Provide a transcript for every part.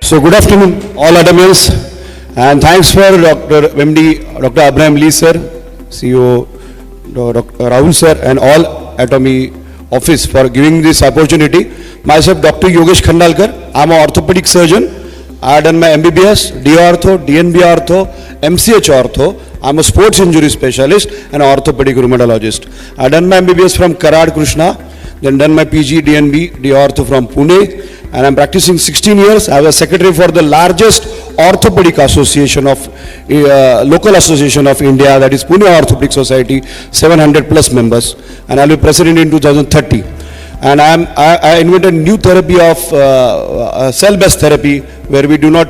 So good afternoon, all Atomians, and thanks for Dr. MD, Dr. Abraham Lee sir, CEO, Dr. Rahul sir, and all Atomy office for giving this opportunity. Myself, Dr. Yogesh Khandalkar. I'm an orthopedic surgeon. I've done my MBBS, D Ortho, DNB Ortho, MCH Ortho. I'm a sports injury specialist and orthopedic rheumatologist. I've done my MBBS from Karad Krishna, then done my PG, DNB, D Ortho from Pune, and I'm practicing 16 years. I was secretary for the largest orthopedic association of, local association of India, that is Pune Orthopedic Society, 700 plus members, and I'll be president in 2030. And I invented a new therapy of cell-based therapy where we do not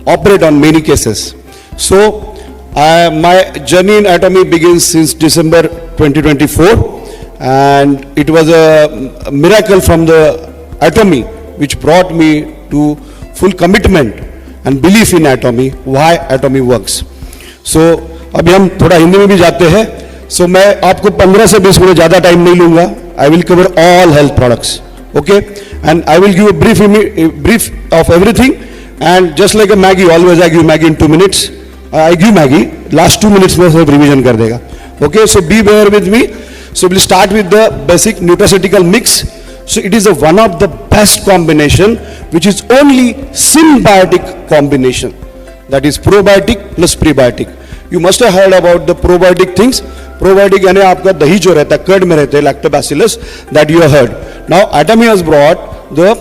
operate on many cases. So my journey in Atomy begins since December 2024, and it was a miracle from the Atomy which brought me to full commitment and belief in Atomy, why Atomy works. So अभी हम थोड़ा हिंदी में भी जाते हैं. So मैं आपको 15 से 20 मिनट ज़्यादा टाइम नहीं लूँगा. I will cover all health products, okay? And I will give a brief of everything. And just like a Maggie, always I give Maggie in 2 minutes. I give Maggie, last 2 minutes में सब revision कर देगा. Okay, so be bear with me. So we'll start with the basic nutraceutical mix. So it is one of the best combination, which is only symbiotic combination. That is probiotic plus prebiotic. You must have heard about the probiotic things. Probiotic यानी आपका दही जो रहता है, curd में रहते हैं, lactobacillus, that you have heard. Now Atomy has brought the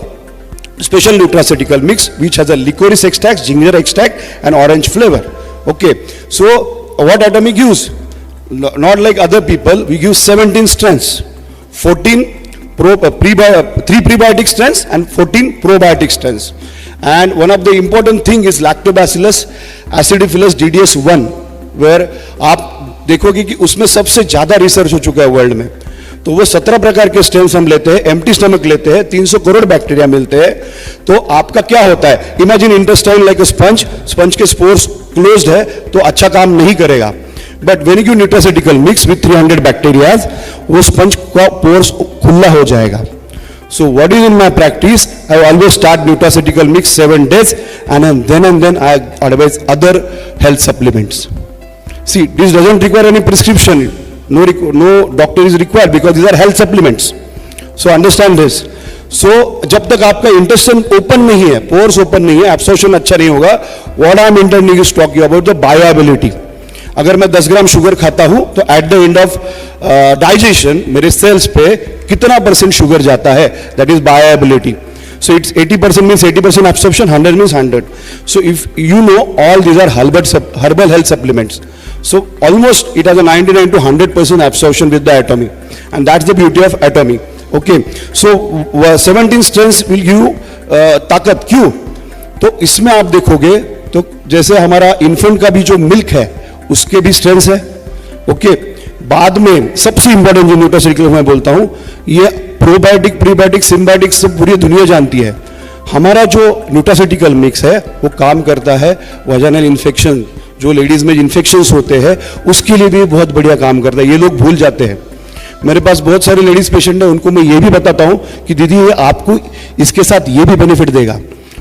special nutraceutical mix, which has a licorice extract, ginger extract, and orange flavor. Okay, so what Atomy gives? Not like other people, we give 17 strengths, 3 prebiotic strengths and 14 probiotic strengths. And one of the important thing is lactobacillus acidophilus DDS1, where आप देखोगे कि उसमें सबसे ज्यादा research हो चुका है world में. तो वो 17 प्रकार के स्ट्रेन्स हम लेते हैं, एम्प्टी स्टमक लेते हैं, 300 करोड़ बैक्टीरिया मिलते हैं. तो आपका क्या होता है, imagine intestine like a sponge के स्पोर्स क्लोज्ड है तो अच्छा काम नहीं करेगा. But when you nutraceutical mix with 300 bacteria, वो स्पंज का पोर्स खुला हो जाएगा. So what is in my practice? I always start nutraceutical mix 7 days, and then I advise other health supplements. See, this doesn't require any prescription. No doctor is required because these are health supplements. So understand this. So जब तक आपका intestine open नहीं है, pores open नहीं है, absorption अच्छा नहीं होगा. What I am intending is talking about the bioavailability. अगर मैं 10 ग्राम शुगर खाता हूं तो at the end of digestion मेरे सेल्स पे कितना % शुगर जाता है, that is bioavailability. So it's 80% means 80% absorption, 100 means 100. So if you know all these are herbal health supplements, so almost it has a 99 to 100% absorption with the Atomy, and that's the beauty of Atomy. Okay, so 17 strengths will give you ताकत. क्यों? तो इसमें आप देखोगे तो जैसे हमारा infant का भी जो मिल्क है उसके भी स्ट्रेंथ्स है. ओके, बाद में सबसे इंपॉर्टेंट जो न्यूट्रासेटिकल मैं बोलता हूं, ये प्रोबायोटिक, प्रीबायोटिक, सिम्बायोटिक सब पूरी दुनिया जानती है. हमारा जो न्यूट्रासेटिकल मिक्स है वो काम करता है वजाइनल इन्फेक्शन, जो लेडीज में इन्फेक्शंस होते हैं उसके लिए भी बहुत बढ़िया काम करता है. ये लोग भूल जाते हैं. मेरे पास बहुत सारे लेडीज पेशेंट हैं, उनको मैं ये भी बताता हूं कि दीदी ये आपको इसके साथ ये भी बेनिफिट देगा,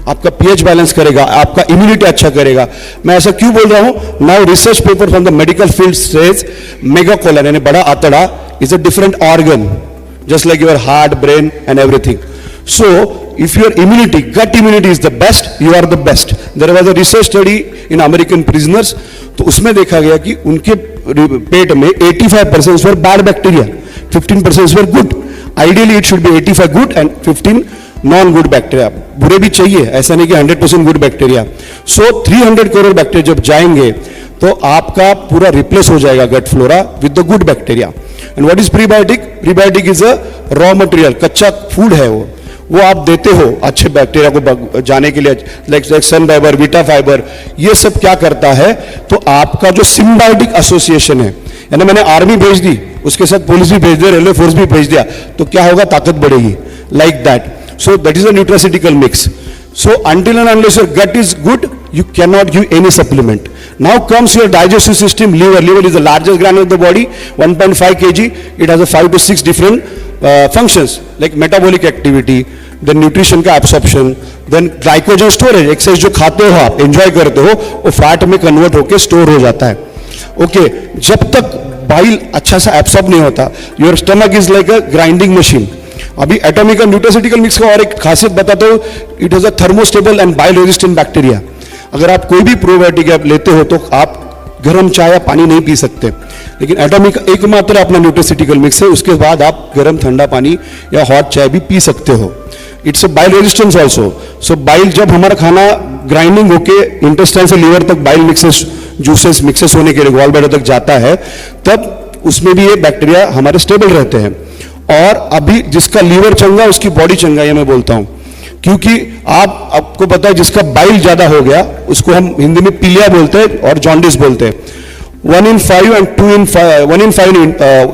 आपका पीएच बैलेंस करेगा, आपका इम्यूनिटी अच्छा करेगा. मैं ऐसा क्यों बोल रहा हूं? Now research paper from the medical field says megacolon यानी बड़ा आंतड़ा is a different organ just like your heart, brain and everything. So if your immunity, gut immunity is the best, you are the best. There was a research study in American prisoners, तो उसमें देखा गया कि उनके पेट में 85% were bad bacteria, 15% were good. Ideally it should be 85 good and 15 non good bacteria. बुरे भी चाहिए, ऐसा नहीं कि 100% good bacteria. So 300 crore bacteria जब जाएंगे तो आपका पूरा रिप्लेस हो जाएगा gut flora with the good bacteria. And what is prebiotic? Prebiotic is a raw material, कच्चा फूड है वो आप देते हो अच्छे बैक्टीरिया को जाने के लिए, लाइक सन फाइबर, वीटा फाइबर. ये सब क्या करता है, तो आपका जो सिम्बायोटिक एसोसिएशन है, यानी मैंने आर्मी भेज दी, उसके साथ पुलिस भी भेज दिया, रेलवे फोर्स भी भेज दिया, तो क्या होगा, ताकत बढ़ेगी. Like that. So that is a nutraceutical mix. So until and unless your gut is good, you cannot give any supplement. Now comes your digestive system. Liver. Liver is the largest gland of the body, 1.5 kg. It has a 5 to 6 different functions like metabolic activity, the nutrition का absorption, then glycogen storage, excess जो खाते हो आप, enjoy करते हो, वो fat में convert होकर स्टोर हो जाता है. ओके, जब तक बाइल अच्छा सा एब्सॉर्ब नहीं होता, your stomach is like a grinding machine. अभी एटॉमिक और न्यूट्रास्यूटिकल मिक्स का और एक खासियत बताता हूं, it is a thermostable and bile resistant bacteria. अगर आप कोई भी प्रोबायोटिक ऐप लेते हो तो आप गर्म चाय या पानी नहीं पी सकते, लेकिन एटॉमिक एकमात्र अपना न्यूट्रास्यूटिकल मिक्स है, उसके बाद आप गर्म ठंडा पानी या हॉट चाय भी पी सकते हो. It's a bile resistance also. So bile, जब हमारा खाना ग्राइंडिंग होके इंटेस्टाइन से लीवर तक बाइल मिक्सेस, जूसेस मिक्सेस होने के लिए गॉल ब्लैडर तक जाता है, तब उसमें भी ये बैक्टीरिया हमारे स्टेबल रहते हैं. और अभी जिसका लीवर चंगा उसकी बॉडी चंगा, ये मैं बोलता हूं, क्योंकि आपको पता है जिसका बाइल ज्यादा हो गया उसको हम हिंदी में पीलिया बोलते हैं और जॉन्डिस बोलते हैं. 1 in 5 and 2 in 5, 1 in 5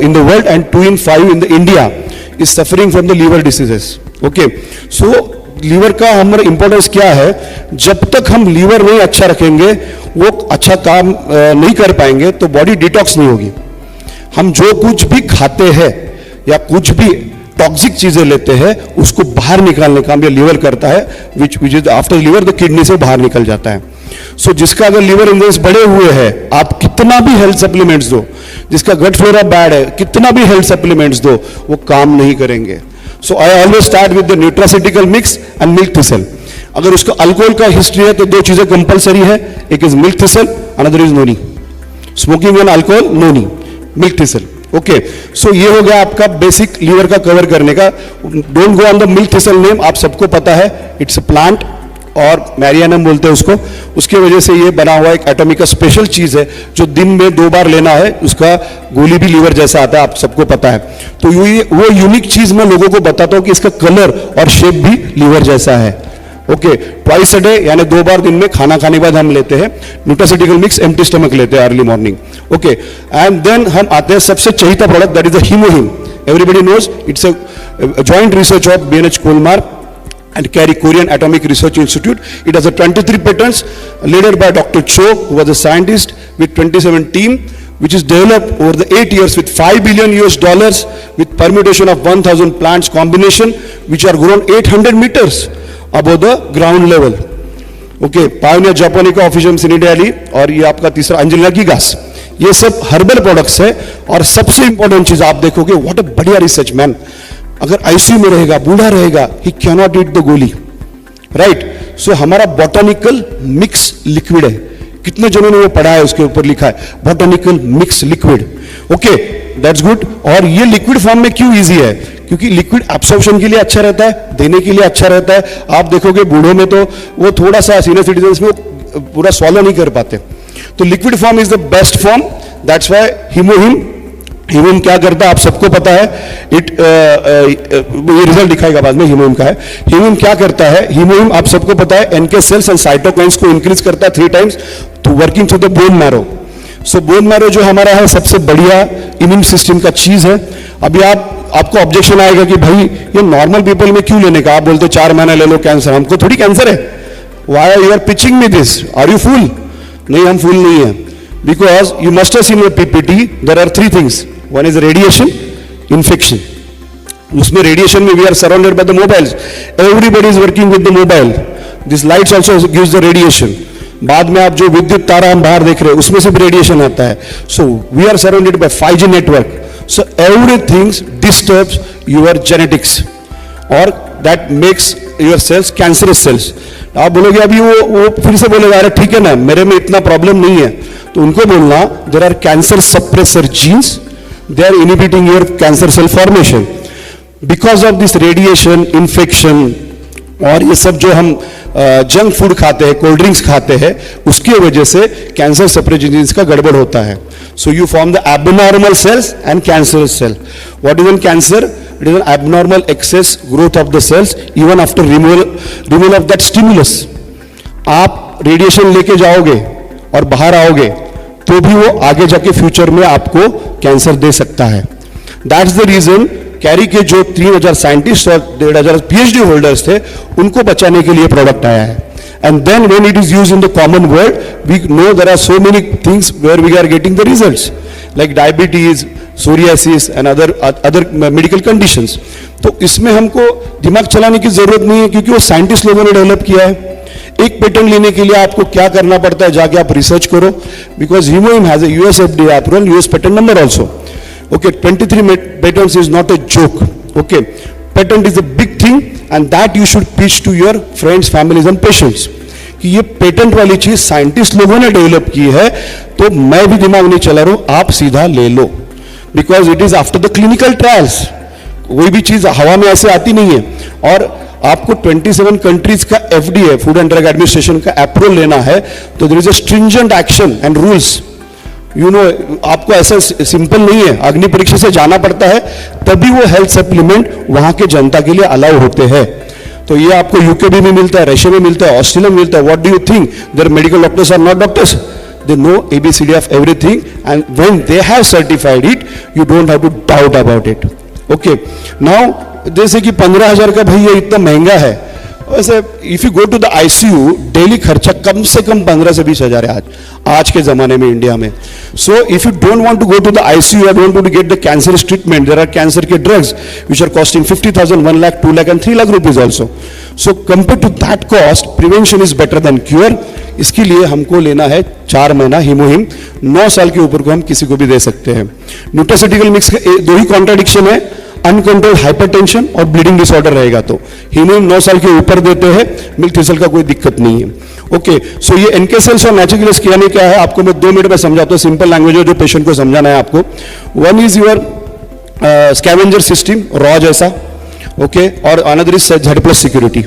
in the world and 2 in 5 in the India is suffering from the liver diseases. Okay, so liver का हमारा इंपॉर्टेंस क्या है? जब तक हम लीवर नहीं अच्छा रखेंगे, वो अच्छा काम नहीं कर पाएंगे, तो बॉडी डिटॉक्स नहीं होगी. हम जो कुछ भी खाते हैं या कुछ भी टॉक्सिक चीजें लेते हैं, उसको बाहर निकालने का काम ये लीवर करता है, which is after liver the kidney से बाहर निकल जाता है. सो जिसका अगर लीवर इंडेक्स बढ़े हुए हैं, आप कितना भी हेल्थ सप्लीमेंट्स दो, जिसका गट फ्लोरा बैड है, कितना भी हेल्थ सप्लीमेंट्स दो, वो काम नहीं करेंगे. So I always start with the nutraceutical mix and milk thistle. अगर उसका अल्कोहल का हिस्ट्री है तो दो चीजें कंपलसरी है, एक is milk thistle, another is noni. Smoking and alcohol, noni, milk thistle. Okay, so ये हो गया आपका बेसिक लीवर का कवर करने का. Don't go on the milk thistle name, आप सबको पता है, इट्स अ प्लांट और मैरियानम बोलते हैं उसको. उसके वजह से ये बना हुआ एक एटॉमिक का स्पेशल चीज है जो दिन में 2 बार लेना है. उसका गोली भी लीवर जैसा आता है, आप सबको पता है. तो वो यूनिक चीज मैं लोगों को बताता हूं कि इसका कलर और शेप भी लीवर जैसा है. ओके, ट्वाइस अ डे यानी 2 बार दिन में खाना खाने के बाद हम लेते हैं न्यूट्रास्यूटिकल मिक्स, एम्प्टी स्टमक लेते हैं early morning. Okay, and then हम आते हैं सबसे चहीता product, that is the HemoHim. Everybody knows it's a joint research of BNH Kolmar and Carey Korean Atomic Research Institute. It has a 23 patents led by Dr. Cho, who was a scientist with 27 team, which is developed over the 8 years with $5 billion with permutation of 1,000 plants combination, which are grown 800 meters above the ground level. Okay, Pioneer Japonica Officium Sinidaly, और ये आपका तीसरा Angelina गिगास. ये सब herbal products है. और सबसे important चीज आप देखोगे, व्हाट अ बढ़िया रिसर्च मैन. अगर आईसीयू में रहेगा, बूढ़ा रहेगा, he can not eat the गोली, राइट. सो हमारा बॉटनिकल मिक्स लिक्विड है. कितने जनों ने वो पढ़ा है, उसके ऊपर लिखा है botanical mix liquid. Okay, that's good. और ये लिक्विड फॉर्म में क्यों इजी है? क्योंकि लिक्विड एब्सॉर्प्शन के लिए अच्छा रहता है, देने के लिए अच्छा रहता है. आप देखोगे बूढ़ों में तो वो थोड़ा सा, सीनियर सिटीजन्स में पूरा सॉलो नहीं कर पाते. तो liquid form is the best form. That's why HemoHim. HemoHim क्या करता है आप सबको पता है. ये रिजल्ट दिखाएगा बाद में हीमोहिम का है. हीमोहिम क्या करता है? हीमोहिम आप सबको पता है एनके सेल्स एंड साइटोकाइन्स को इंक्रीज करता है 3 times to working through the bone marrow. So bone marrow जो हमारा है सबसे बढ़िया इम्यून सिस्टम का चीज है. अभी आपको ऑब्जेक्शन आएगा कि भाई ये नॉर्मल पीपल में क्यों लेने का? आप बोलते 4 महीने ले लो कैंसर. हमको थोड़ी कैंसर है. Why you are pitching me this? Are you fool? नहीं, हम फूल नहीं है. Because you must have seen your PPT, there are 3 things. One is radiation, infection. उसमें रेडिएशन में we are surrounded by the mobiles. Everybody is working with the mobile. This lights also gives the radiation. बाद में आप जो विद्युत तारा हम बाहर देख रहे हैं उसमें से भी रेडिएशन आता है. So we are surrounded by 5G network. So everything disturbs your genetics, or that makes your cells cancerous cells. आप बोलोगे अभी वो फिर से बोलेगा अरे ठीक है ना, मेरे में इतना प्रॉब्लम नहीं है. तो उनको बोलना there are cancer suppressor genes. They are inhibiting your cancer cell formation because of this radiation, infection. और ये सब जो हम जंक फूड खाते हैं, कोल्ड ड्रिंक्स खाते हैं, उसकी वजह से कैंसर सप्रेसर जीन्स का गड़बड़ होता है. So you form the abnormal cells and cancerous cell. What is an cancer? It is an abnormal excess growth of the cells even after removal of that stimulus. आप radiation लेके जाओगे और बाहर आओगे तो भी वो आगे जाके फ्यूचर में आपको कैंसर दे सकता है. दैट्स द रीजन कैरी के जो 3000 साइंटिस्ट और 1500 PhD होल्डर्स थे, उनको बचाने के लिए प्रोडक्ट आया है. And then when it is used in the common world, we know there are so many things where we are getting the results, like diabetes, psoriasis and other medical conditions. तो इसमें हमको दिमाग चलाने की जरूरत नहीं है, क्योंकि वो साइंटिस्ट लोगों ने डेवलप किया है। एक पेटेंट लेने के लिए आपको क्या करना पड़ता है, जाके आप रिसर्च करो, because HemoHim has a US FDA approval, US patent number also. Okay, 23 patents is not a joke. Okay, patent is a big thing and that you should pitch to your friends, families and patients कि ये patent वाली चीज scientist लोगों ने develop की है, तो मैं भी दिमाग नहीं चला रहा हूं, आप सीधा ले लो, because it is after the clinical trials. कोई भी चीज हवा में ऐसे आती नहीं है। और आपको 27 कंट्रीज का FDA, food and drug administration का अप्रूवल लेना है, तो there is a stringent action and rules. You know, आपको ऐसा सिंपल नहीं है, अग्नि परीक्षा से जाना पड़ता है, तभी वो हेल्थ सप्लीमेंट वहां के जनता के लिए अलाउ होते हैं। तो ये आपको यूके में मिलता है, रशिया में मिलता है, ऑस्ट्रेलिया में मिलता है। What do you think, their medical doctors are not doctors, they know ABCD of everything, and when they have certified it, you don't have to doubt about it. Okay, now जैसे कि 15,000 का भैया इतना महंगा है, वैसे if you go to the ICU daily खर्चा कम से कम 15 से 20,000 है आज के जमाने में इंडिया में। So if you don't want to go to the ICU, I don't want to get the cancer treatment, there are cancer के drugs which are costing 50,000, 1 lakh, 2 lakh and 3 lakh rupees also. So compare to that cost, prevention is better than cure. इसके लिए हमको लेना है 4 महीना हीमोहिम, 9 साल के ऊपर को हम किसी को भी दे सकते हैं। न्यूट्रास्यूटिकल मिक्स का 2 ही कॉन्ट्राडिक्शन है, अनकंट्रोल्ड हाइपरटेंशन और ब्लीडिंग डिसऑर्डर रहेगा तो हीमोहिम 9 साल के ऊपर देते हैं, मिल्क थिसल का कोई दिक्कत नहीं है। ओके, सो ये NK सेल्स और नेचुरल किलर्स क्या नहीं क्या है, आपको मैं 2 मिनट में समझाता हूँ, सिंपल लैंग्वेज है जो पेशेंट को समझाना है आपको। One is your scavenger system, raw जैसा, ओके, और another is Z+ security.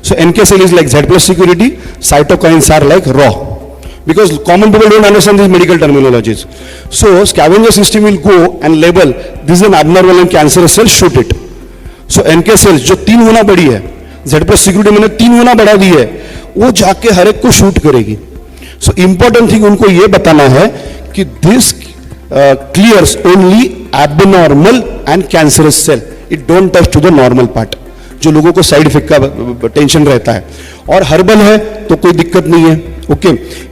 So NK cell is like Z+ security, cytokines are like raw, because common people don't understand these medical terminologies. So scavenger system will go and label this is an abnormal and cancerous cell, shoot it. So NK cells जो 3 गुना बड़ी है, Z+ security मैंने 3 गुना बढ़ा दी है, वो जाके हर एक को शूट करेगी। So important thing उनको ये बताना है कि this clears only abnormal and cancerous cell, it don't touch to the normal part, जो लोगों को साइड इफेक्ट का टेंशन रहता है। और हर्बल है तो कोई दिक्कत नहीं है। ओके,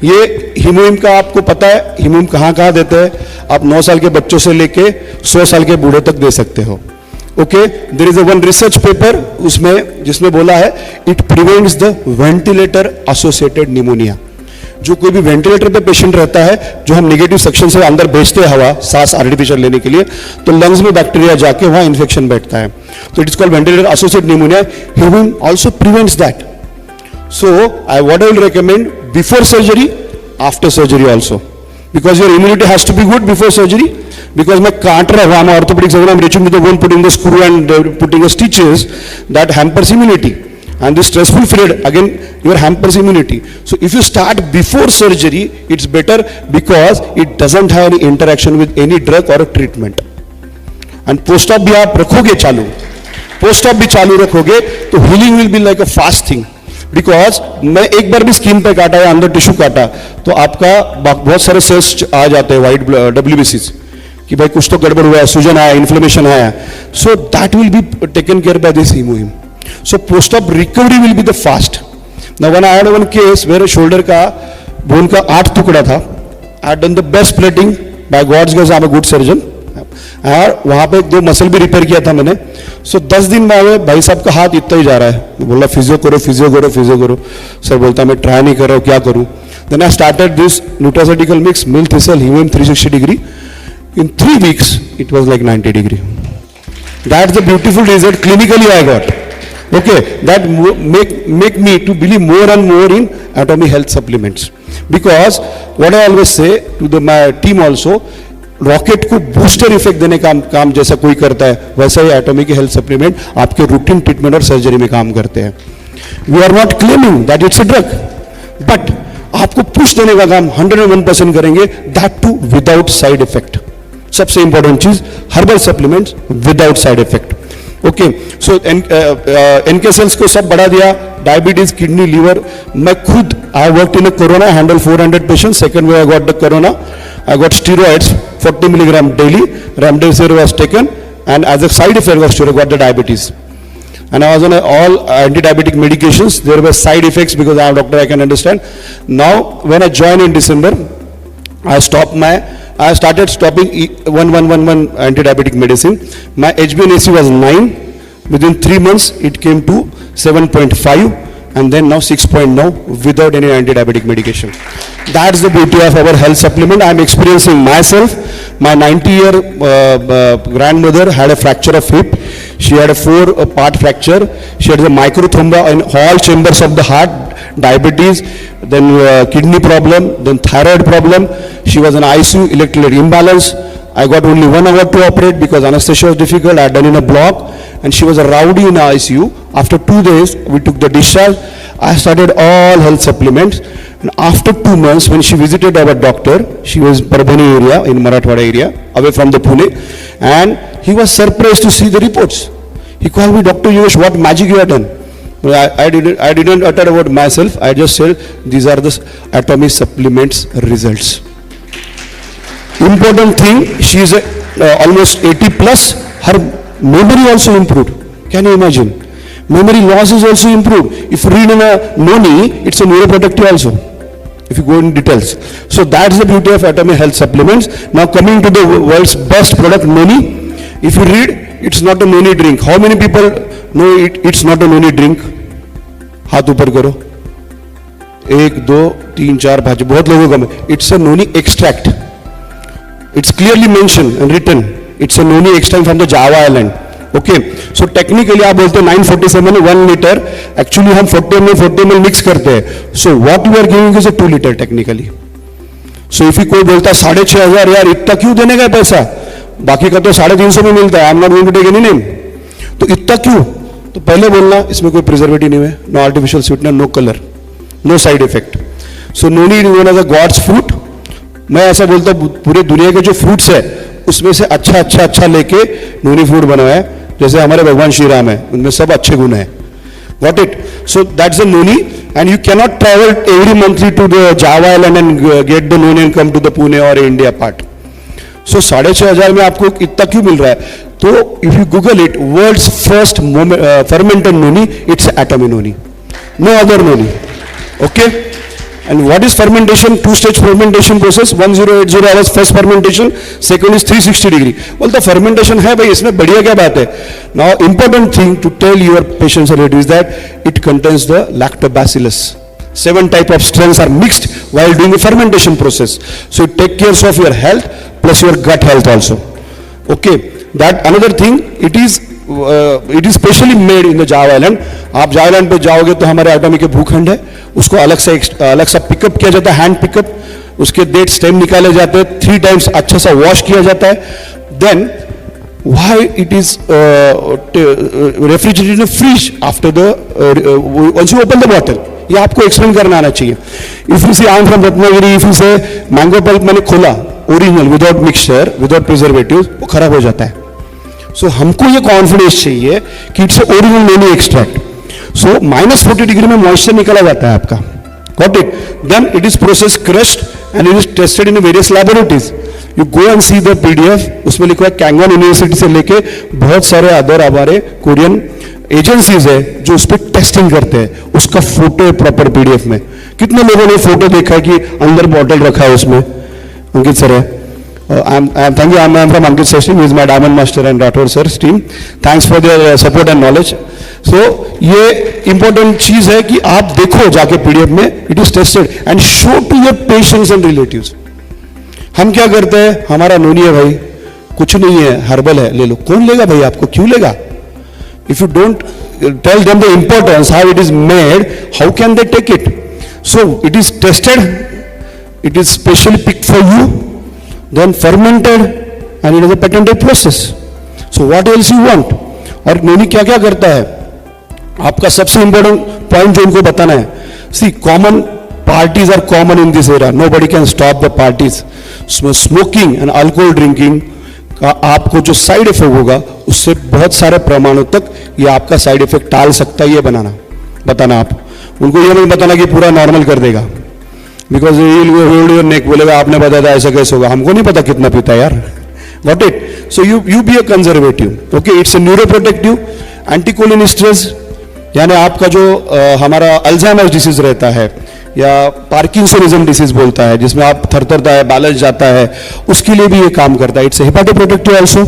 ये हीमोहिम का आपको पता है, हीमोहिम कहाँ कहाँ देते हैं, आप 9 साल के बच्चों से लेके 100 साल के बूढ़े तक दे सकते हो। Okay, there is a one research paper उसमें जिसमें बोला है it prevents the ventilator associated pneumonia. जो कोई भी वेंटिलेटर पे पेशेंट रहता है, जो हम नेगेटिव सेक्शन से अंदर भेजते हैं हवा, सांस आर्टिफिशियल लेने के लिए, तो लंग्स में बैक्टीरिया जाके वहां इन्फेक्शन बैठता है, तो it is called ventilator associated pneumonia. HemoHim also prevents that. So what I will recommend, before surgery, after surgery also, because your immunity has to be good before surgery. Because मैं काट रहा हूं, I am orthopaedic surgeon, I am reaching with the one putting the screw and putting the stitches, that hampers immunity. And this stressful period, again, your hampers immunity. So if you start before surgery, it's better because it doesn't have any interaction with any drug or a treatment. And post-op भी आप रखोगे चालू, post-op भी चालू रखोगे, तो healing will be like a fast thing. Because मैं एक बार भी स्किन पे काटा या अंदर टिश्यू काटा, तो आपका बहुत सारे सेल्स आ जाते हैं, वाइट WBCs, कि भाई कुछ तो गड़बड़ हुआ है, सूजन आया, इन्फ्लेमेशन आया. So that will be taken care by this hemohim. So post-op recovery will be the fast. Now when I had one case where a shoulder का बोन का 8 टुकड़ा था, I had done the best plating by God's grace, I'm a good surgeon. और वहाँ पे 2 muscle भी repair किया था मैंने. So 10 दिन में भाई साहब का हाथ इतना ही जा रहा है, बोला फिजियो करो फिजियो करो फिजियो करो. सर बोलता मैं ट्राई नहीं कर रहा हूँ, क्या करूँ. Then I started this nutraceutical mix, milk thistle, hemohim 360 degree. In 3 weeks, it was like 90 degree. That's the beautiful result clinically I got. Okay, that make me to believe more and more in Atomy health supplements. Because what I always say to my team also, rocket को booster effect देने का काम जैसा कोई करता है, वैसा ही एटॉमी के हेल्थ सप्लीमेंट आपके रूटीन ट्रीटमेंट और सर्जरी में काम करते हैं. We are not claiming that it's a drug, but आपको पुश देने का काम 101% करेंगे, that too without side effect. सबसे इंपॉर्टेंट चीज, herbal supplements without side effect. Okay, so NK cells को सब बढ़ा दिया, डायबिटीज, किडनी, लीवर. मैं खुद I worked in a corona, handle 400 patients. Second wave I got the corona, I got steroids 40 milligram daily. Remdesivir was taken, and as a side effect of steroid, I got the diabetes. And I was on all anti-diabetic medications. There were side effects because I am a doctor, I can understand. Now, when I joined in December, I started stopping 1111 anti-diabetic medicine. My HbA1c was 9. Within 3 months, it came to 7.5, and then now 6.9 without any anti-diabetic medication. That's the beauty of our health supplement. I'm experiencing myself. My 90-year grandmother had a fracture of hip. She had a 4-part fracture. She had a microthrombus in all chambers of the heart, diabetes, then kidney problem, then thyroid problem. She was in ICU, electrolyte imbalance. I got only 1 hour to operate because anesthesia was difficult. I had done in a block, and she was a rowdy in ICU. After 2 days, we took the discharge. I started all health supplements. And after 2 months, when she visited our doctor, she was Parbhani area, in Marathwada area, away from the Pune, and he was surprised to see the reports. He called me, Dr. Yosh, what magic you have done? I didn't utter about myself. I just said, these are the Atomy supplements results. Important thing, she is almost 80 plus, her memory also improved. Can you imagine? Memory loss is also improved. If you read in a Noni, it's a neuroprotective also, if you go in details. So that's the beauty of Atomy health supplements. Now coming to the world's best product, Noni. If you read, it's not a Noni drink. How many people know it's not a Noni drink? हाथ ऊपर करो. 1, 2, 3, 4, 5, बहुत लोगों का. It's a Noni extract. It's clearly mentioned and written. It's a Noni extract from the Java island. Okay. So technically आप बोलते हैं 947 1 liter. Actually हम 40 ml mix करते हैं. So what we are giving is a 2 liter technically. So if कोई बोलता है 6,500 यार इतना क्यों देने का पैसा? बाकी का तो 350 में मिलता है. I'm not going to take any name. तो इतना क्यों? तो पहले बोलना इसमें कोई प्रिजर्वेटिव नहीं है, no artificial sweetener, no colour, no side effect. So noni is one of the god's fruit. मैं ऐसा बोलता हूँ पूरे दुनिया के जो फ्रूट्स है उसमें से अच्छा लेके नोनी फ्रूट बनाया है. जैसे हमारे भगवान श्री राम है, उनमें सब अच्छे गुण है. Got it? So that's the noni, and you cannot travel every monthly to the Java island and get the noni and come to the Pune or India part. So 6,500 में आपको इतना क्यों मिल रहा है? तो if you Google it, world's first fermented noni, it's Atomy noni, no other noni. Okay? And what is fermentation? 2-stage fermentation process. 1080 hours first fermentation, second is 360 degree. Well, the fermentation है भाई, इसमें बढ़िया क्या बात है? Now, important thing to tell your patients and relatives that it contains the lactobacillus. 7 type of strains are mixed while doing the fermentation process. So it take care of your health plus your gut health also. Okay. That another thing. It is specially made in the Java island. आप Java island पे जाओगे तो हमारे Atomy के भूखंड है, उसको अलग सा पिकअप किया जाता है, हैंड पिकअप. उसके डेट स्टेम निकाले जाते हैं, 3 times अच्छा सा वॉश किया जाता है. Then why it is refrigerated in a fridge after the once you open the bottle. ये आपको एक्सप्लेन करना आना चाहिए. If you see I am from Ratnagiri, if you say mango pulp मैंने खोला original without mixture without preservative, वो खराब हो जाता है. सो हमको ये कॉन्फिडेंस चाहिए कि it's original noni extract. So -40 degree में मॉइस्चर निकाला जाता है आपका. Got it? Then it is process crushed and it is tested in various laboratories. You go and see the PDF. उसमें लिखा है कैंगन यूनिवर्सिटी से लेके बहुत सारे अदर हमारे कोरियन एजेंसीज है जो उस पर टेस्टिंग करते हैं. उसका फोटो है प्रॉपर पीडीएफ में. कितने लोगों ने फोटो देखा है कि अंदर बॉटल रखा है उसमें? अंकित सर है. Thank you. I'm from Ankit Sir's team. He is my diamond master and Rathod sir's team. Thanks for their support and knowledge. So ये important चीज है कि आप देखो जाके पीडीएफ में. It is tested and show to your patients and relatives. हम क्या करते हैं? हमारा नोनी है भाई, कुछ नहीं है, हर्बल है, ले लो. कौन लेगा भाई आपको? क्यों लेगा? If you don't tell them the importance, how it is made, how can they take it? So it is tested. It is specially picked for you. Then fermented and it is a patented process. So what else you want? और नोनी क्या क्या करता है? आपका सबसे important point जो उनको बताना है. See, common parties are common in this era. Nobody can stop the parties. Smoking and alcohol drinking का आपको जो साइड इफेक्ट होगा उससे बहुत सारे प्रमाणों तक ये आपका साइड इफेक्ट टाल सकता है. ये बताना आप उनको ये नहीं बताना कि पूरा नॉर्मल कर देगा. बिकॉज योर नेक बोलेगा आपने बताया था ऐसा कैसे होगा. हमको नहीं पता कितना पीता है यार. Got it? So you be a conservative. Okay. It's a neuroprotective, anticholinesterase, यानी आपका जो हमारा अल्जाइमर्स डिसीज रहता है या पार्किंसनिज्म डिसीज बोलता है जिसमें आप थरथरता है, बैलेंस जाता है, उसके लिए भी ये काम करता है. It's hepatoprotective also.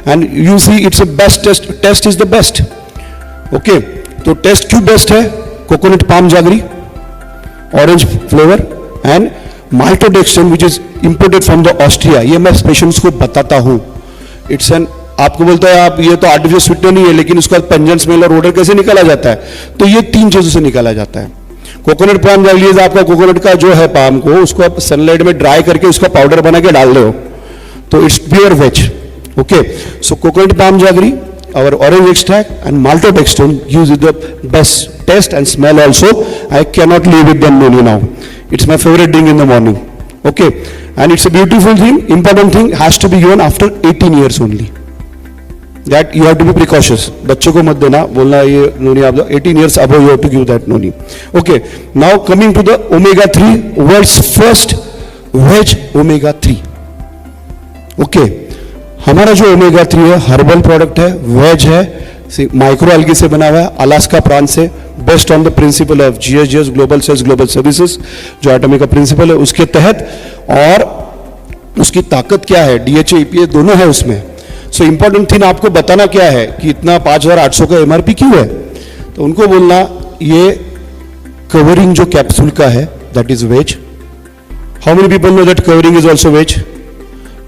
And you see it's a best taste is the best. Okay, तो टेस्ट क्यों बेस्ट है? Coconut palm jaggery, orange flavour and maltodextrin which is imported from the Austria. ये मैं पेशेंट्स को बताता हूं। इट्स एन, आपको बोलता है आप ये तो आर्टिफिशियल स्वीटनर नहीं है, लेकिन उसका पंजन स्मेल और ओडर कैसे निकाला जाता है? तो ये 3 चीजों से निकाला जाता है। कोकोनट पाम जागरी, आपका कोकोनट का जो है पाम को, उसको आप सनलाइट में ड्राई करके उसका पाउडर बना के डाल रहे हो, तो it's pure veg. Okay, so coconut palm jaggery, our orange extract and maltodextrin gives you the best taste and smell also. I cannot live with them noni now. It's my favorite drink in the morning. Okay, and it's a beautiful thing. Important thing, has to be given after 18 years only. That you have to be precautious. बच्चों को मत देना, बोलना ये नोनी आप 18 years above you have to give that noni. Okay, now coming to the omega 3, world's first veg omega 3. Okay, हमारा जो omega 3 है हर्बल प्रोडक्ट है, वेज है, माइक्रो एल्गी से बना हुआ है, अलास्का प्रांत से, based on the principle of GSGS global sales global services, जो एटॉमिक का प्रिंसिपल है उसके तहत। और उसकी ताकत क्या है? DHA EPA दोनों है उसमें। सो इंपॉर्टेंट थिंग आपको बताना क्या है कि इतना 5800 का MRP क्यों है? तो उनको बोलना ये कवरिंग जो कैप्सूल का है that is veg. How many people know that covering is also veg?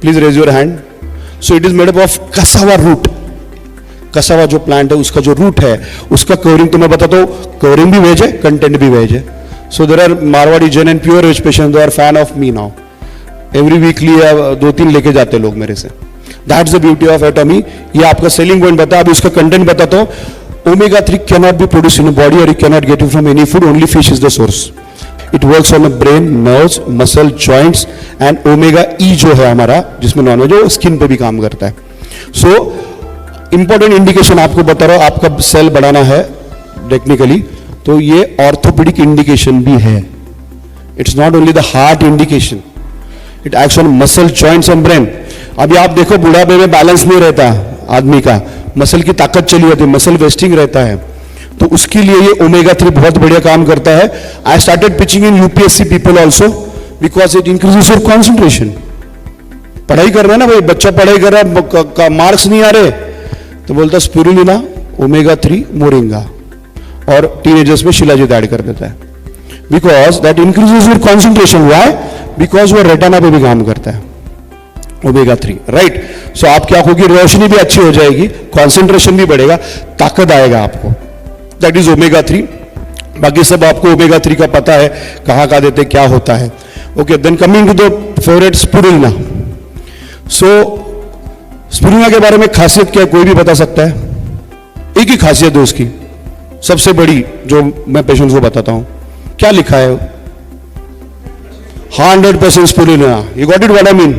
Please raise your hand. So it is made up of cassava root. Cassava जो प्लांट है उसका जो रूट है उसका कवरिंग, तो मैं बताता हूं कवरिंग भी वेज है, कंटेंट भी वेज है। So there are Marwari Jain and pure veg patient, they are fan of me now. Every weekly 2-3 लेके जाते लोग मेरे से। That's the beauty of Atomy. ये आपका सेलिंग पॉइंट बता, अभी उसका कंटेंट बताता हूं। Omega 3 cannot be produce in body और you cannot get it from any food, only fish is the source. It works on the brain, nerves, muscle, joints and omega E जो है हमारा जिसमें नॉनवेज है, skin पे भी काम करता है। सो इंपॉर्टेंट इंडिकेशन आपको बता रहा हूं, आपका सेल बढ़ाना है टेक्निकली, तो ये ऑर्थोपेडिक इंडिकेशन भी है। It's not only the heart indication, it acts on muscle, joints and brain. अभी आप देखो बुढ़ापे में बैलेंस नहीं रहता आदमी का, मसल की ताकत चली जाती है, मसल वेस्टिंग रहता है, तो उसके लिए ये ओमेगा 3 बहुत बढ़िया काम करता है। I started pitching in UPSC people also because it increases your concentration. पढ़ाई कर रहे हैं ना भाई, बच्चा पढ़ाई कर रहा है, मार्क्स नहीं आ रहे, तो बोलता स्पिरुलिना, ओमेगा 3, मोरिंगा, और टीनेजर्स में शिलाजीत ऐड कर देता है because that increases your concentration. Why? Because वो रेटिना पे भी काम करता है ओमेगा 3, राइट। सो आपकी आंखों की रोशनी भी अच्छी हो जाएगी, कॉन्सेंट्रेशन भी बढ़ेगा, ताकत आएगा आपको। That is omega 3। बाकी सब आपको ओमेगा 3 का पता है, कहां कहां देते, क्या होता है। Okay, then coming to the favourite spirulina. So spirulina के बारे में खासियत क्या है, कोई भी बता सकता है? एक ही खासियत है उसकी, सबसे बड़ी, जो मैं पेशेंट्स को बताता हूं। क्या लिखा है? 100% spirulina. You got it what I mean?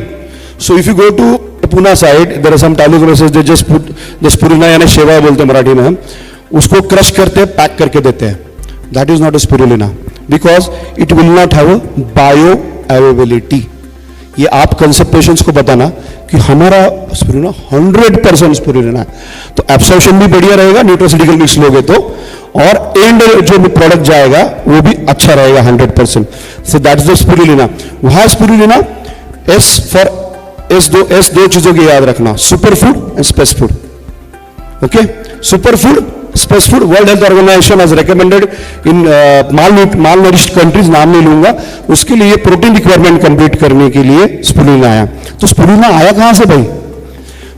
So if you go to Pune side, there are some talukas, they just put the spirulina यानी शेवा बोलते हैं मराठी में हम, उसको क्रश करते हैं, पैक करके देते हैं. That is not a spirulina because it will not have a bioavailability. ये आप कंसेप्ट पेशेंट्स को बताना कि हमारा स्पिरुलिना 100% स्पिरुलिना है, तो एब्सॉर्प्शन भी बढ़िया रहेगा न्यूट्रास्यूटिकल मिक्स लोगे तो, और एंड जो प्रोडक्ट जाएगा वो भी अच्छा रहेगा 100%. So that's the spirulina. वहां स्पिरुलिना एस फॉर एस दो चीजों की याद रखना, super food and space food. Okay, super food space food World Health Organization has recommended in malnourished countries, नाम नहीं लूंगा, उसके लिए प्रोटीन रिक्वायरमेंट कंप्लीट करने के लिए स्पिरुलिना आया. तो स्पिरुलिना आया कहां से भाई?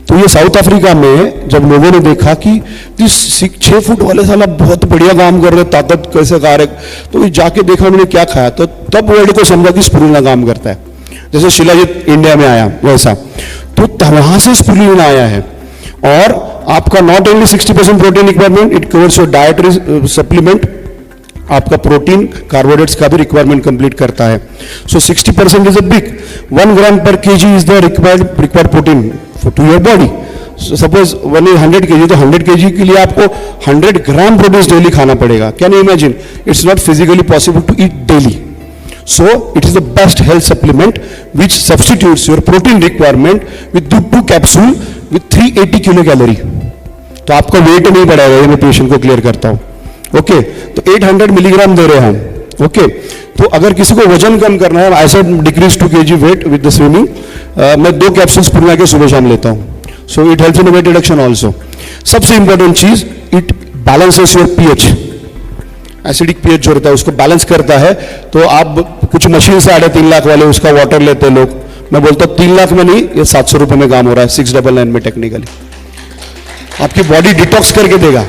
तो ये साउथ अफ्रीका में जब लोगों ने देखा कि 6 फुट वाले साला बहुत बढ़िया काम कर रहे, ताकत कैसे खा रहे, तो जाके देखा उन्होंने क्या खाया, तो तब वर्ल्ड को समझा कि स्पिरुलिना काम करता है. जैसे शिलाजीत इंडिया में आया वैसा, तो वहां से स्पिरुलिना आया है. और आपका not only 60% protein requirement, it covers your dietary supplement, आपका प्रोटीन कार्बोहाइड्रेट्स का भी रिक्वायरमेंट कंप्लीट करता है. सो 60% इज अ बिग. 1 ग्राम पर KG is the required protein to your body. Suppose 100 kg, तो 100 kg के लिए आपको 100 ग्राम प्रोटीन डेली खाना पड़ेगा. Can you imagine? It's not physically possible to eat daily. So it is the best health supplement which substitutes your protein requirement with 2 capsule with 380 kilocalorie. तो आपका wait नहीं बढ़ाएगा, ये मैं पेशेंट को clear करता हूँ. ओके, तो 800 मिलीग्राम दे रहे हैं हम. ओके, तो अगर किसी को वजन कम करना है, I said decrease 2 kg weight with the swimming, मैं 2 कैप्सूल्स पुराना के सुबह शाम लेता हूँ. So it helps in weight reduction also. सबसे इंपॉर्टेंट चीज, it balances your pH, acidic pH जो रहता है उसको बैलेंस करता है। तो आप कुछ मशीन से 3.5 लाख वाले उसका वाटर लेते हैं लोग, मैं बोलता हूँ 3 लाख में नहीं, ये 700 रुपए में काम हो रहा है 699 में टेक्निकली। आपकी बॉडी डिटॉक्स करके देगा,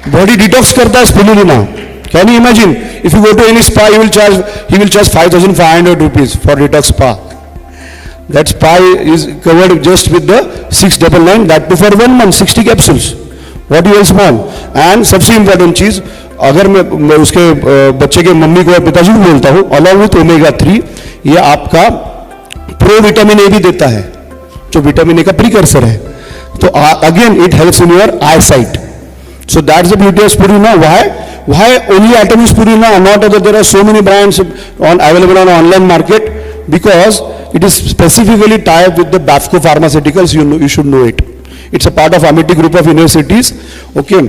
बॉडी डिटॉक्स करता है spirulina. Can you imagine if you go to any spa, he will charge 5500 rupees for detox spa. That spa is covered just with the 699, that too for 1 month, 60 capsules. What you else want? And सबसे important चीज, अगर मैं उसके बच्चे के mummy को और पिताजी को बोलता हूँ, along with omega 3, ये आपका प्रो विटामिन ए भी देता है, जो विटामिन ए का प्रीकर्सर है। तो again it helps in your I site. So that's the beauty of spirulina. Why only Atom is spirulina and not other? There are so many brands available on online market, because it is specifically tied with the BAFCO Pharmaceuticals. You should know it. It's a part of Amity Group of Universities, okay,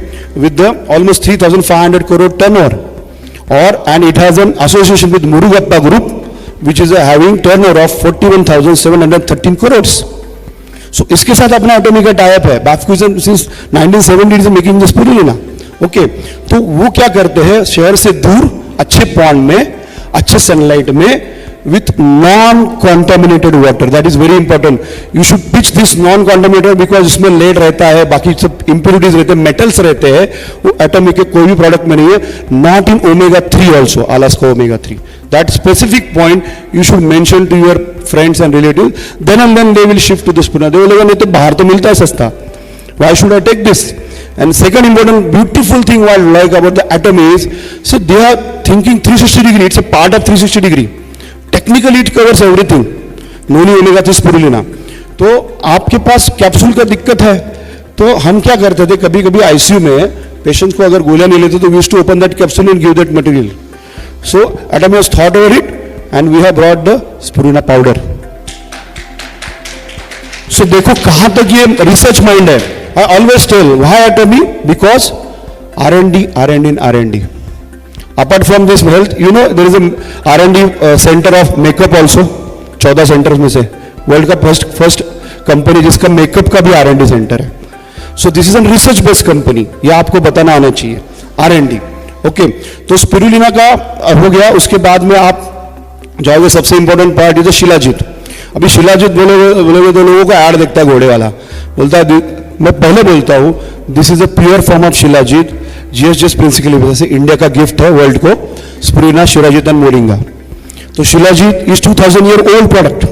with the almost 3,500 crore turnover, and it has an association with Murugappa Group, which is having turnover of 41,713 crores. So इसके साथ अपना atomic का type है। BAFCO since 1970 is making this spirulina, okay. तो वो क्या करते हैं, शहर से दूर अच्छे पॉन्ड में, अच्छे सनलाइट में, with non-contaminated water. That is very important. You should pitch this non-contaminated because इसमें lead रहता है, बाकी सब impurities रहते हैं, metals रहते हैं, वो एटॉमिक के कोई भी प्रोडक्ट में नहीं है। Not in omega 3 also, Alaska omega 3. That specific point you should mention to your friends and relatives. Then and then they will shift to this spirulina. They will say नहीं तो बाहर तो मिलता है सस्ता. Why should I take this? And second important beautiful thing what I like about the Atom is, so they are thinking 360 degree. It's a part of 360 degree. Technically it covers everything, non omega 3 spirulina. तो आपके पास capsule का दिक्कत है, तो हम क्या करते थे, कभी कभी आईसीयू में पेशेंट्स को अगर गोलियां नहीं लेते तो we used to open that capsule and give that material. So Atom has thought over it and we have brought the spirulina powder. So देखो कहां तक ये रिसर्च माइंड है। I always tell why Atomy, because R&D, R&D, R&D. Apart from this health, you know there is a R&D center of makeup also, 14 centres में से world का first company जिसका makeup का भी R&D सेंटर है। So this is an research based company, ये आपको बताना आना चाहिए। R&D, okay. तो स्पिरुलिना का हो गया, उसके बाद में आप जाओगे, सबसे इंपॉर्टेंट पार्ट इज शिलाजीत। अभी शिलाजीत बोलोगे तो लोगों का ऐड देखता है घोड़े वाला, बोलता है, मैं पहले बोलता हूँ this is a pure form of shilajit. GSGS principle वजह से इंडिया का गिफ्ट है वर्ल्ड को, स्पिरुलिना, शिलाजीत एंड मोरिंगा। तो shilajit is 2000 year old product,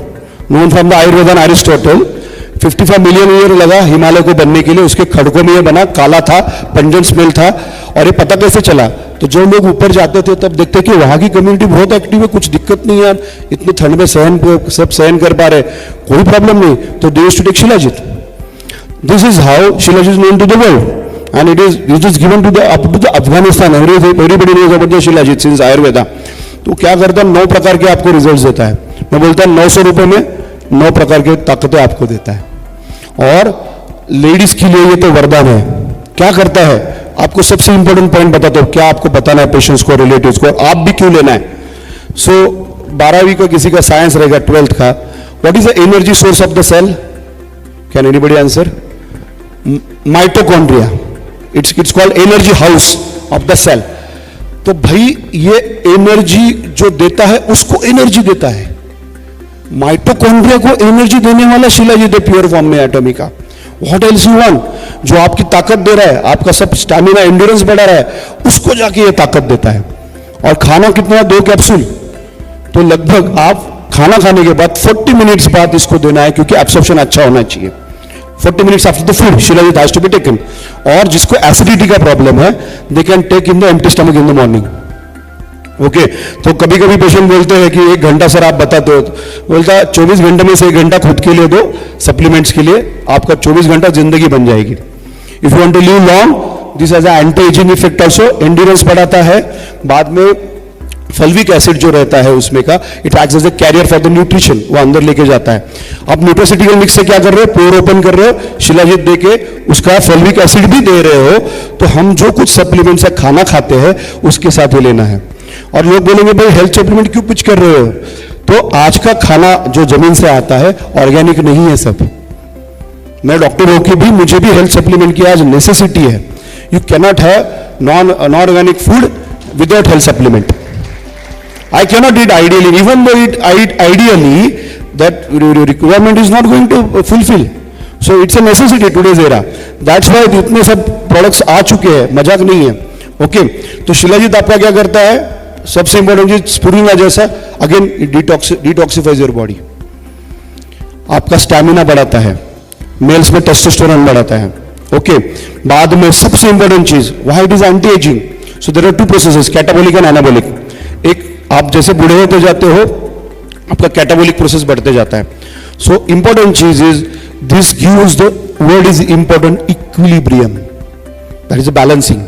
known from the Ayurveda and Aristotle. 55 million year लगा हिमालय को बनने के लिए, उसके खड़कों में ये बना, काला था, पंजेंट स्मेल था। और ये पता कैसे चला, तो जो लोग ऊपर जाते थे तब देखते कि वहां की कम्युनिटी बहुत एक्टिव है, कुछ दिक्कत नहीं यार, इतनी ठंड में सब सहन कर पा रहे, कोई प्रॉब्लम नहीं, तो they used to take shilajit. This is how shilajit is known to the world and it is given to the up to the Afghanistan. Everybody knows about the shilajit since Ayurveda. तो क्या करता है, 9 प्रकार के आपको रिजल्ट देता है। मैं बोलता है 900 रुपए में 9 प्रकार के ताकतें आपको देता है। और लेडीज के लिए ये तो वरदान है। क्या करता है, आपको सबसे इंपॉर्टेंट पॉइंट बताता हूं, क्या आपको बताना है पेशेंट्स को, रिलेटिव्स को, आप भी क्यों लेना है। सो 12वीं का किसी का साइंस रहेगा, 12th का, what is the energy source of the cell? Can anybody answer? Mitochondria. It's called energy house of the cell. तो भाई ये एनर्जी जो देता है उसको एनर्जी देता है, माइटोकॉन्ड्रिया को एनर्जी देने वाला शिलाजीत है प्योर फॉर्म में एटॉमिक का। What else you want? जो आपकी ताकत दे रहा है, आपका सब स्टैमिना, एंड्योरेंस बढ़ा रहा है, उसको जाके ये ताकत देता है। और खाना कितना, 2 कैप्सूल। तो लगभग आप खाना खाने के बाद 40 मिनट्स बाद इसको देना है, क्योंकि एब्सॉर्प्शन अच्छा होना चाहिए। 40 minutes after the food, shilajit has to be taken. और जिसको एसिडिटी का प्रॉब्लम है, they can take in the empty stomach in the morning. Okay. तो कभी कभी पेशेंट बोलते हैं कि 1 घंटा सर आप बताते हो, बोलता 24 घंटे में से 1 घंटा खुद के लिए दो, सप्लीमेंट्स के लिए, आपका 24 घंटा जिंदगी बन जाएगी। If you want to live long, this has a anti ageing effect also, endurance बढ़ाता है। बाद में फल्विक एसिड जो रहता है उसमें का, it acts as a carrier for the nutrition, वो अंदर लेके जाता है। आप न्यूट्रोसिटिकल मिक्स से क्या कर रहे हो, पोर ओपन कर रहे हो, शिलाजीत देके उसका फल्विक एसिड भी दे रहे हो। तो हम जो कुछ सप्लीमेंट से खाना खाते हैं उसके साथ ही लेना है। और लोग बोलेंगे भाई हेल्थ सप्लीमेंट क्यों पिच कर रहे हो, तो आज का खाना जो जमीन से आता है ऑर्गेनिक नहीं है सब। मैं डॉक्टर होकर भी मुझे भी हेल्थ सप्लीमेंट की आज नेसेसिटी है। You cannot have non-organic food without health supplement. I cannot eat ideally, even though I eat ideally, that requirement is not going to fulfill. So it's a necessity today's era. That's why इतने सब products आ चुके हैं, मजाक नहीं है. Okay, तो शिलाजीत आपका क्या करता है? सबसे इंपॉर्टेंट चीज स्पिरुलिना जैसा, अगेन डिटॉक्सिफाइज योर बॉडी, आपका स्टैमिना बढ़ाता है, मेल्स में टेस्टोस्टेरोन बढ़ाता है. ओके, बाद में सबसे इंपॉर्टेंट चीज, why it is anti ageing. So there are two processes, catabolic and anabolic. एक, आप जैसे बूढ़े होते जाते हो आपका कैटाबोलिक प्रोसेस बढ़ते जाता है. सो इंपॉर्टेंट चीज is this gives the word is important equilibrium, that is a balancing.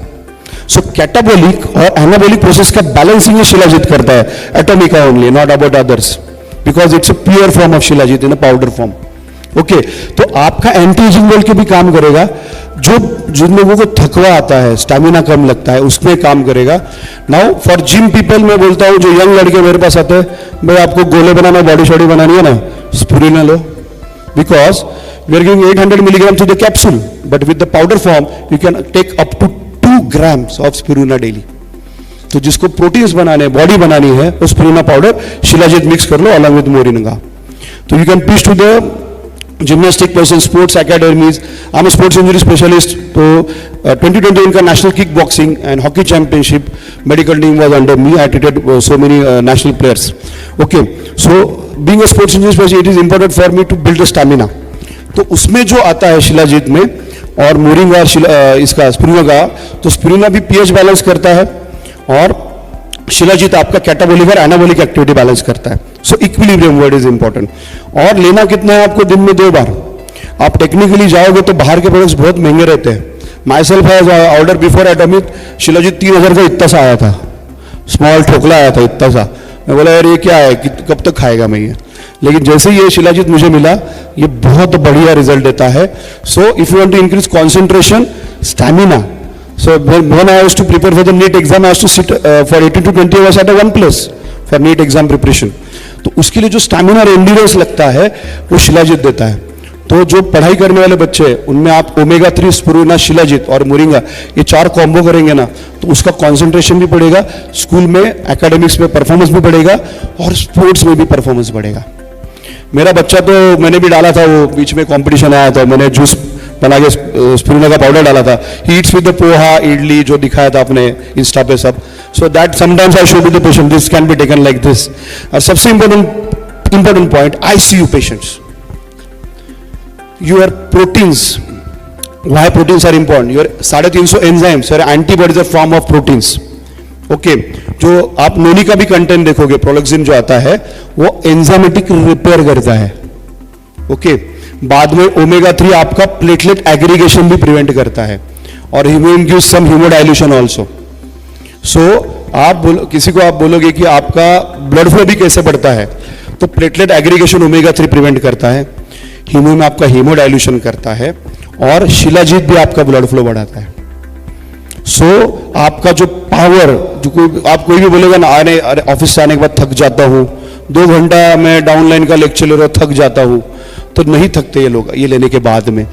So catabolic और एनाबोलिक प्रोसेस का बैलेंसिंग ही शिलाजीत करता है, एटॉमिका only, not about others, because it's a pure form of shilajit in a powder form. Okay, तो आपका anti ageing बोल के भी काम करेगा. जो जिन लोगों को थकवा आता है, स्टैमिना कम लगता है, उसमें काम करेगा. नाउ फॉर जिम पीपल मैं बोलता हूं, जो यंग लड़के मेरे पास आते हैं, भाई आपको गोले बनाना, बॉडी शॉडी बनानी है ना, स्पिरुलिना लो, because we are giving 800 milligram to the capsule, but with the powder form you can take up to 2 grams ऑफ स्पिरुलिना डेली. तो जिसको प्रोटीन्स बनाने, बॉडी बनानी है, उस स्पिरुलिना पाउडर शिलाजीत मिक्स कर लो अलॉन्ग विद मोरिंगा. तो you can teach to the gymnastic person, sports academies. I am a sports injury specialist. तो 2021 का national kickboxing and hockey championship medical team was under me. I treated so many national players. Okay, so being a sports injury specialist, it is important for me to build the stamina. तो उसमें जो आता है शिलाजीत में और moringa इसका spirulina का, तो स्पिरुलिना भी पीएच बैलेंस करता है और शिलाजीत आपका कैटाबोलिक और एनाबोलिक एक्टिविटी बैलेंस करता है. सो इक्विलिब्रियम वर्ड इज इंपॉर्टेंट. और लेना कितना है आपको? दिन में 2 बार. आप टेक्निकली जाओगे तो बाहर के प्रोडक्ट्स बहुत महंगे रहते हैं. My self has order before atomic shilajit 3000 का इतना सा आया था, स्मॉल ठोकला आया था इतना सा. मैं बोला यार ये क्या है, कब तक खाएगा मैं ये. लेकिन जैसे ये शिलाजीत मुझे मिला, ये बहुत बढ़िया रिजल्ट देता है. So if you want to increase concentration, stamina. So when I was to prepare for the NEET exam, I was to sit for 18 to 20 hours at a one place for NEET exam preparation. तो उसके लिए जो stamina और endurance लगता है वो शिलाजीत देता है. तो जो पढ़ाई करने वाले बच्चे हैं उनमें आप ओमेगा 3, स्पिरुलिना, शिलाजीत और मोरिंगा, ये 4 कॉम्बो करेंगे ना, तो उसका कॉन्सेंट्रेशन भी बढ़ेगा, स्कूल में एकेडमिक्स में परफॉर्मेंस भी बढ़ेगा और स्पोर्ट्स में भी परफॉर्मेंस बढ़ेगा. मेरा बच्चा तो मैंने भी डाला था, वो बीच में कॉम्पिटिशन आया था, मैंने जूस बना के स्पिरुलिना का पाउडर डाला था. He eats with the poha, idli, जो दिखाया था आपने इंस्टा पे सब. So that sometimes I show to the patient, this can be taken like this. और सबसे important point, ICU patients, your proteins, why proteins are important? Your 350 enzymes or antibodies are form of proteins. Okay, जो आप नोनी का भी content देखोगे, प्रोलक्सिन जो आता है वो एंजाइमेटिक रिपेयर करता है. ओके, बाद में ओमेगा 3 आपका प्लेटलेट एग्रीगेशन भी प्रिवेंट करता है और हीमोग्लोबिन गिव्स सम हीमोडाइल्यूशन आल्सो. सो आप किसी को आप बोलोगे कि आपका ब्लड फ्लो भी कैसे बढ़ता है, तो प्लेटलेट एग्रीगेशन ओमेगा 3 प्रिवेंट करता है, हीमो में आपका हीमोडाइल्यूशन करता है और शिलाजीत भी आपका ब्लड फ्लो बढ़ाता है. सो आपका जो पावर, जो आप कोई भी बोलेगा ना, ऑफिस से आने के बाद थक जाता हूं, 2 घंटा मैं डाउनलाइन का लेक्चर ले रहा हूं, थक जाता हूं, तो नहीं थकते ये लोग ये लेने के बाद में.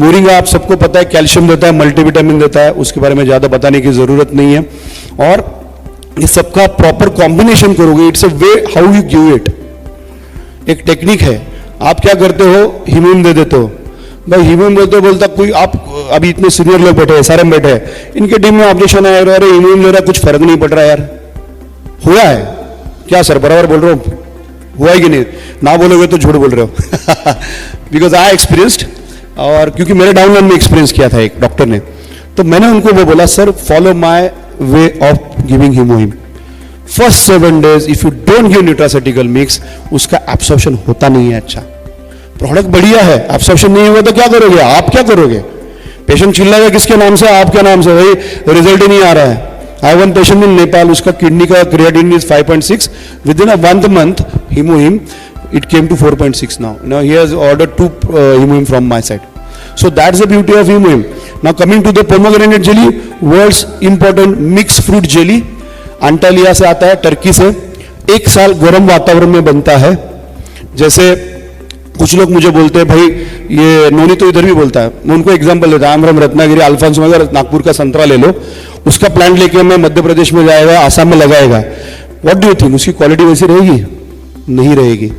मोरिंगा आप सबको पता है कैल्शियम देता है, मल्टीविटामिन देता है, उसके बारे में ज्यादा बताने की जरूरत नहीं है. और ये सबका प्रॉपर कॉम्बिनेशन करोगे, it's a way how you give it. एक टेक्निक है. आप क्या करते हो, हीमोग्लोबिन दे देते हो. भाई हीमोग्लोबिन बोलता कोई, आप अभी इतने सीनियर लोग बैठे हैं, सारे बैठे हैं, इनके टीम में ऑपरेशन है, अरे हीमोग्लोबिन ले रहा, कुछ फर्क नहीं पड़ रहा यार. हुआ है क्या सर? बराबर बोल रहा हूं? हुआ है कि नहीं? ना बोलोगे तो झूठ बोल रहे हो. बिकॉज आई एक्सपीरियंस्ड, और क्योंकि मेरे डाउनलाइन में एक्सपीरियंस किया था एक डॉक्टर ने, तो मैंने उनको वो बोला, sir follow my way of giving haemoglobin. First 7 days if you don't give nutraceutical mix, उसका एब्सॉर्प्शन होता नहीं है. अच्छा, प्रोडक्ट बढ़िया है, एब्सॉर्प्शन नहीं हुआ तो क्या करोगे आप? क्या करोगे? पेशेंट चिल्लाएगा किसके नाम से? आपके नाम से. भाई रिजल्ट ही नहीं आ रहा है. I one patient in Nepal, उसका किडनी का creatinine is 5.6, with in a 1 month हीमोहिम it came to 4.6 now. Now he has ordered 2 hemohim from my side. So that's the beauty of hemohim. Now coming to the pomegranate jelly, world's important mixed fruit jelly, Antalya से आता है, Turkey से. 1 साल गर्म वातावरण में बनता है. जैसे कुछ लोग मुझे बोलते हैं भाई ये नोनी तो इधर भी बोलता है, मैं उनको एग्जांपल देता हूं, हम रत्नागिरी अल्फांसो में अगर नागपुर का संतरा ले लो, उसका प्लांट लेके मैं मध्य प्रदेश में जाएगा, आसाम में लगाएगा, व्हाट डू यू थिंक उसकी क्वालिटी वैसी रहेगी? नहीं रहेगी।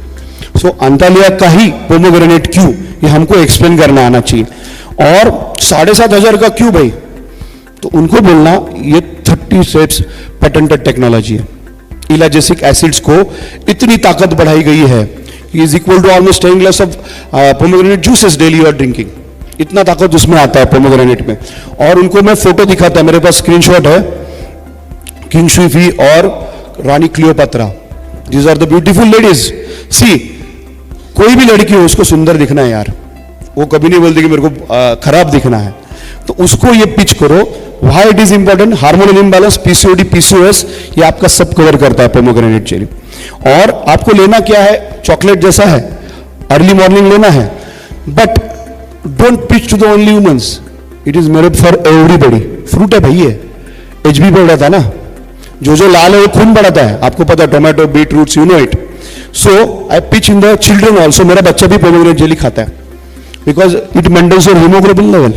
सो अंतालिया का ही पोमोग्रेनेट क्यों, ये हमको एक्सप्लेन करना आना चाहिए। और 7,500 का क्यों भाई, तो उनको बोलना ये 30 स्टेप्स पेटेंटेड टेक्नोलॉजी है। इलाजेसिक एसिड्स को इतनी ताकत बढ़ाई गई है, is equal to almost 10 glass of pomegranate juices daily you are drinking, इतना ताकत उसमें आता है पोमोग्रेनेट में। और उनको मैं फोटो दिखाता, मेरे पास स्क्रीनशॉट है, किंग शुइफी और रानी Cleopatra, these are the beautiful ladies. See, कोई भी लड़की हो उसको सुंदर दिखना है यार, वो कभी नहीं बोलती कि मेरे को खराब दिखना है, तो उसको ये पिच करो। Why it is important, hormonal imbalance, PCOD, PCOS, ये आपका सब कवर करता है पोमोग्रेनेट जेली। और आपको लेना क्या है, चॉकलेट जैसा है, अर्ली मॉर्निंग लेना है, but don't pitch to the only humans, it is made for everybody. Fruit है भाई, ये एचबी पे उड़ाता है ना, जो लाल है वो खून बढ़ाता है, आपको पता है, tomato, beet roots, you know it. So I pitch in the children also, मेरा बच्चा भी पोमोग्रेनेट जेली खाता है, because it maintains your haemoglobin level.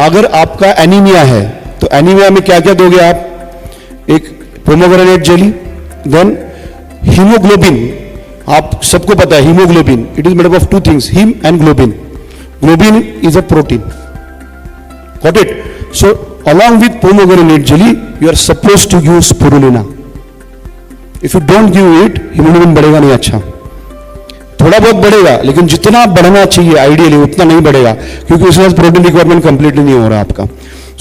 अगर आपका एनीमिया है तो एनीमिया में क्या क्या दोगे आप, एक पोमोग्रेनेट जेली, देन हीमोग्लोबिन, आप सबको पता है haemoglobin, it is made up of 2 things, haem and globin. Globin is a protein, got it? So along with pomegranate jelly you are supposed to use spirulina. if you don't give it, hemoglobin बढ़ेगा नहीं, अच्छा थोड़ा बहुत बढ़ेगा, लेकिन जितना बढ़ना चाहिए आइडियली उतना नहीं बढ़ेगा, क्योंकि उसके बाद प्रोटीन रिक्वायरमेंट कंप्लीटली नहीं हो रहा आपका।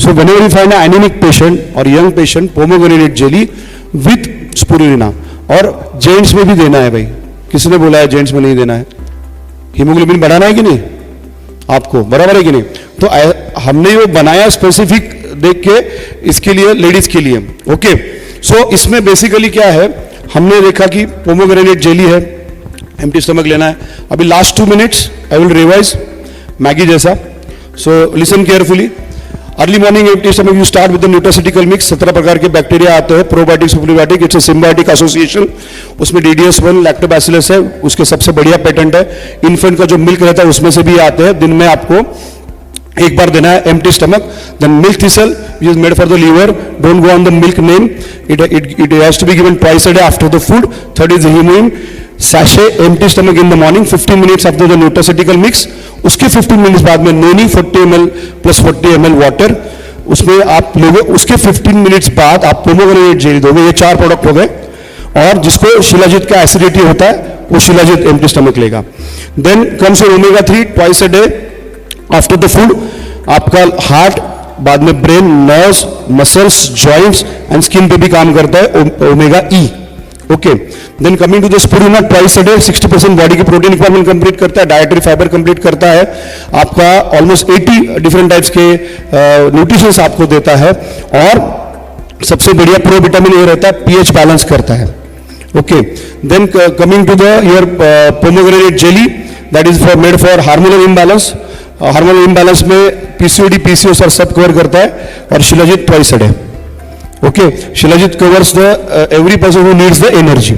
सो whenever you find an anemic patient or young patient, pomegranate jelly with spirulina। और जेंट्स में भी देना है भाई, किसने बोला है जेंट्स में नहीं देना है? हीमोग्लोबिन बढ़ाना है कि नहीं आपको, बराबर है कि नहीं? तो हमने वो बनाया स्पेसिफिक देख के इसके लिए, लेडीज के लिए। ओके, सो इसमें बेसिकली क्या है, हमने देखा कि पोमोग्रेनेट जेली है, एम्प्टी स्टमक लेना है। अभी last 2 minutes I will revise, Maggi जैसा। So listen carefully, early morning empty stomach you start with the nutraceutical mix. 17 प्रकार के बैक्टीरिया आते हैं, probiotic, prebiotic, it's a symbiotic association. उसमें DDS1 लैक्टोबैसिलस है, उसके सबसे बढ़िया पेटेंट है। इन्फेंट का जो मिल्क रहता है उसमें से भी आते हैं। दिन में आपको एक बार देना है, empty stomach. Then milk thistle is made for the liver, don't go on the milk name, it has to be given twice a day after the food. Third is HemoHim sachet, empty stomach in the morning, 15 minutes after the nutraceutical mix. उसके 15 minutes बाद में noni 40 ml plus 40 ml water, उसमें आप लोगे। उसके 15 minutes बाद आप pomegranate jelly दोगे। ये 4 प्रोडक्ट हो गए। और जिसको शिलाजीत का एसिडिटी होता है वो शिलाजीत एम्प्टी स्टमक लेगा। Then comes omega 3 twice a day after the food. आपका हार्ट, बाद में brain, nerves, muscles, joints and skin पे भी काम करता है omega E. Okay, then coming to the spirulina, twice a day 60% body की प्रोटीन रिक्वायरमेंट कंप्लीट करता है, डाइटरी फाइबर कंप्लीट करता है, आपका ऑलमोस्ट 80 डिफरेंट टाइप्स के न्यूट्रिशंस आपको देता है। और सबसे बढ़िया प्रो विटामिन ए रहता है, पीएच बैलेंस करता है। Okay, then coming to the your pomegranate jelly, that is for made for hormonal imbalance. Hormonal imbalance में पीसीओडी, पीसीओएस और सब कवर करता है। और shilajit twice a day. Okay, Shilajit covers the every person who needs the energy.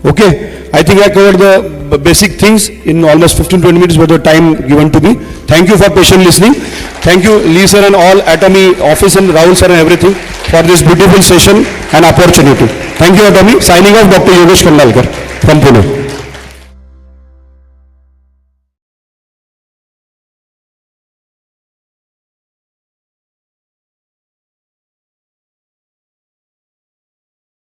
Okay, I think I covered the basic things in almost 15-20 minutes with the time given to me. Thank you for patient listening. Thank you Lee sir and all Atomy office and Rahul sir and everything for this beautiful session and opportunity. Thank you Atomy. Signing off, Dr. Yogesh Kandalkar from Pune.